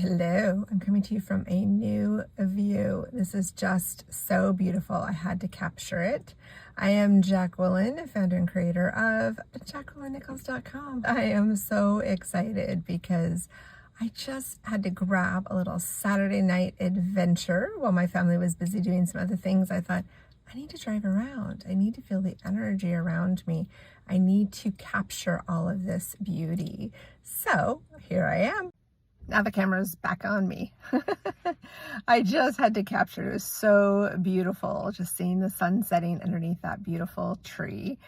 Hello, I'm coming to you from a new view. This is just so beautiful. I had to capture it. I am Jacqueline, founder and creator of JacquelineNichols.com. I am so excited because I just had to grab a little Saturday night adventure while my family was busy doing some other things. I thought, I need to drive around. I need to feel the energy around me. I need to capture all of this beauty. So here I am. Now the camera's back on me. I just had to capture it. It was so beautiful, just seeing the sun setting underneath that beautiful tree.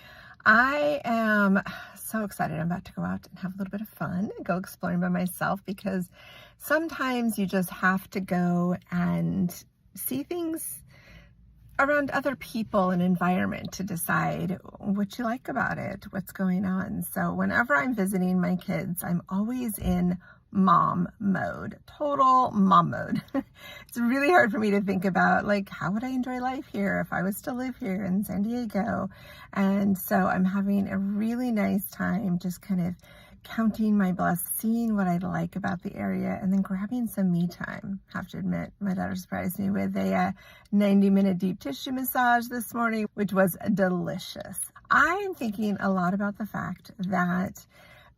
I am so excited. I'm about to go out and have a little bit of fun and go exploring by myself, because sometimes you just have to go and see things around other people and environment to decide what you like about it, what's going on. So whenever I'm visiting my kids, I'm always in mom mode, total mom mode. It's really hard for me to think about, like, how would I enjoy life here if I was to live here in San Diego? And so I'm having a really nice time just kind of counting my blessings, seeing what I like about the area, and then grabbing some me time. I have to admit, my daughter surprised me with a 90-minute deep tissue massage this morning, which was delicious. I'm thinking a lot about the fact that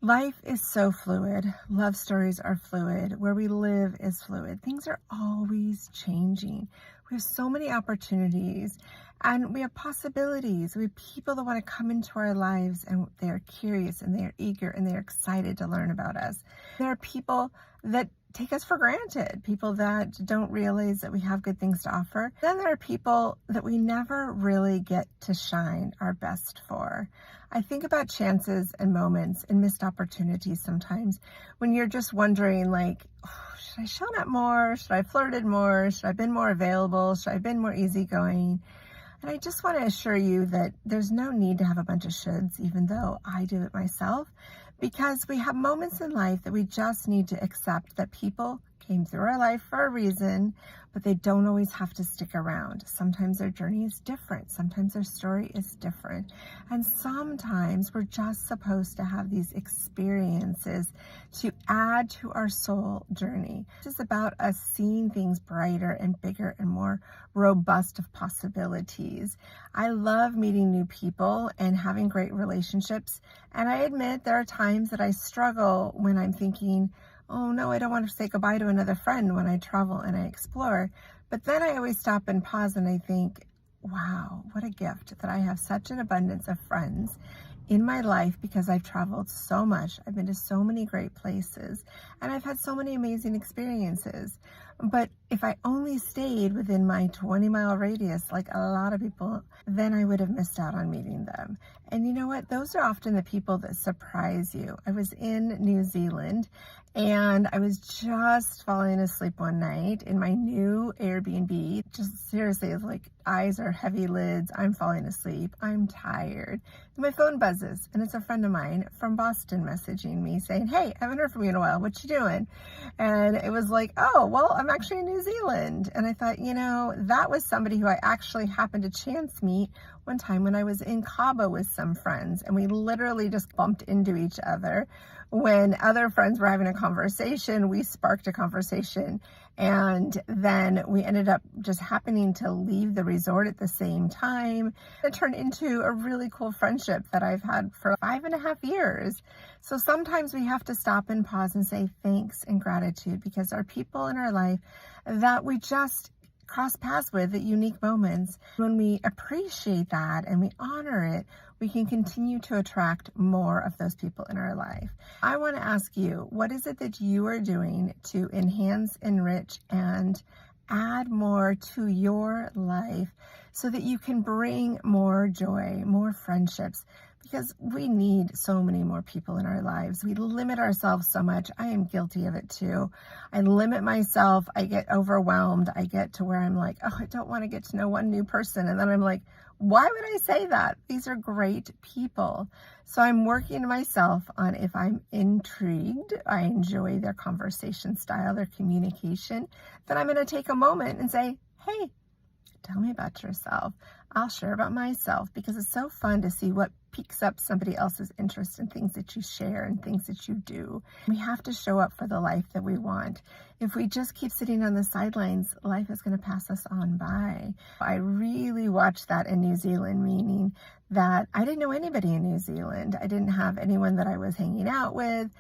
life is so fluid. Love stories are fluid. Where we live is fluid. Things are always changing. We have so many opportunities, and we have possibilities. We have people that want to come into our lives, and they're curious and they're eager and they're excited to learn about us. There are people that take us for granted, people that don't realize that we have good things to offer. Then there are people that we never really get to shine our best for. I think about chances and moments and missed opportunities sometimes when you're just wondering, like, oh, should I shown up more? Should I have flirted more? Should I have been more available? Should I have been more easygoing? And I just want to assure you that there's no need to have a bunch of shoulds, even though I do it myself, because we have moments in life that we just need to accept that people came through our life for a reason, but they don't always have to stick around. Sometimes their journey is different. Sometimes their story is different. And sometimes we're just supposed to have these experiences to add to our soul journey. It's about us seeing things brighter and bigger and more robust of possibilities. I love meeting new people and having great relationships. And I admit there are times that I struggle when I'm thinking, oh no, I don't want to say goodbye to another friend when I travel and I explore. But then I always stop and pause and I think, wow, what a gift that I have such an abundance of friends in my life, because I've traveled so much. I've been to so many great places and I've had so many amazing experiences. But if I only stayed within my 20-mile radius, like a lot of people, then I would have missed out on meeting them. And you know what? Those are often the people that surprise you. I was in New Zealand and I was just falling asleep one night in my new Airbnb. Just seriously, it's like eyes are heavy lids. I'm falling asleep. I'm tired. And my phone buzzes and it's a friend of mine from Boston messaging me saying, hey, I haven't heard from you in a while. What you doing? And it was like, oh, well, I'm actually in New Zealand. And I thought, you know, that was somebody who I actually happened to chance meet one time when I was in Cabo with some friends, and we literally just bumped into each other. When other friends were having a conversation, we sparked a conversation, and then we ended up just happening to leave the resort at the same time. It turned into a really cool friendship that I've had for 5.5 years. So sometimes we have to stop and pause and say thanks and gratitude, because there are people in our life that we just cross paths with at unique moments. When we appreciate that and we honor it, we can continue to attract more of those people in our life. I want to ask you, what is it that you are doing to enhance, enrich, and add more to your life so that you can bring more joy, more friendships? Because we need so many more people in our lives. We limit ourselves so much. I am guilty of it too. I limit myself. I get overwhelmed. I get to where I'm like, oh, I don't want to get to know one new person. And then I'm like, why would I say that? These are great people. So I'm working myself on, if I'm intrigued, I enjoy their conversation style, their communication, then I'm going to take a moment and say, hey, tell me about yourself. I'll share about myself, because it's so fun to see what piques up somebody else's interest in things that you share and things that you do. We have to show up for the life that we want. If we just keep sitting on the sidelines, life is going to pass us on by. I really watched that in New Zealand, meaning that I didn't know anybody in New Zealand. I didn't have anyone that I was hanging out with,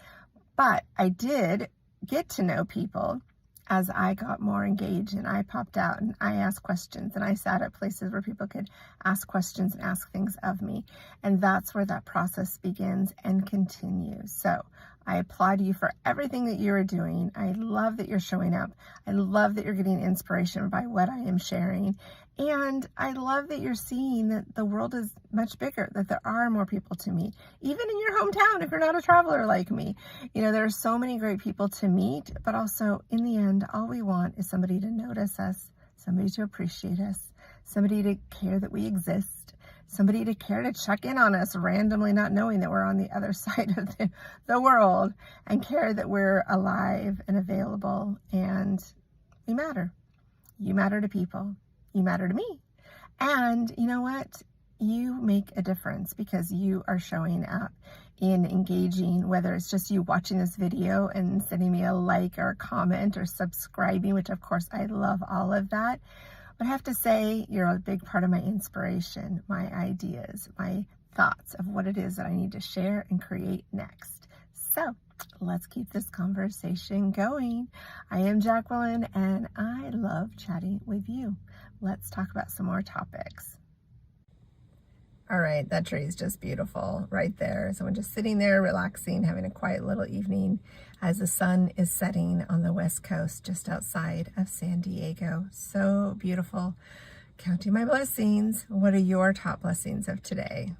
but I did get to know people as I got more engaged, and I popped out and I asked questions, and I sat at places where people could ask questions and ask things of me. And that's where that process begins and continues. So I applaud you for everything that you are doing. I love that you're showing up. I love that you're getting inspiration by what I am sharing. And I love that you're seeing that the world is much bigger, that there are more people to meet, even in your hometown if you're not a traveler like me. You know, there are so many great people to meet, but also in the end, all we want is somebody to notice us, somebody to appreciate us, somebody to care that we exist, somebody to care to check in on us randomly, not knowing that we're on the other side of the world, and care that we're alive and available and we matter. You matter to people. You matter to me. And you know what? You make a difference because you are showing up in engaging, whether it's just you watching this video and sending me a like or a comment or subscribing, which of course I love all of that. But I have to say, you're a big part of my inspiration, my ideas, my thoughts of what it is that I need to share and create next. So let's keep this conversation going. I am Jacqueline and I love chatting with you. Let's talk about some more topics. All right, that tree is just beautiful right there. So I'm just sitting there relaxing, having a quiet little evening as the sun is setting on the west coast just outside of San Diego. So beautiful. Counting my blessings. What are your top blessings of today?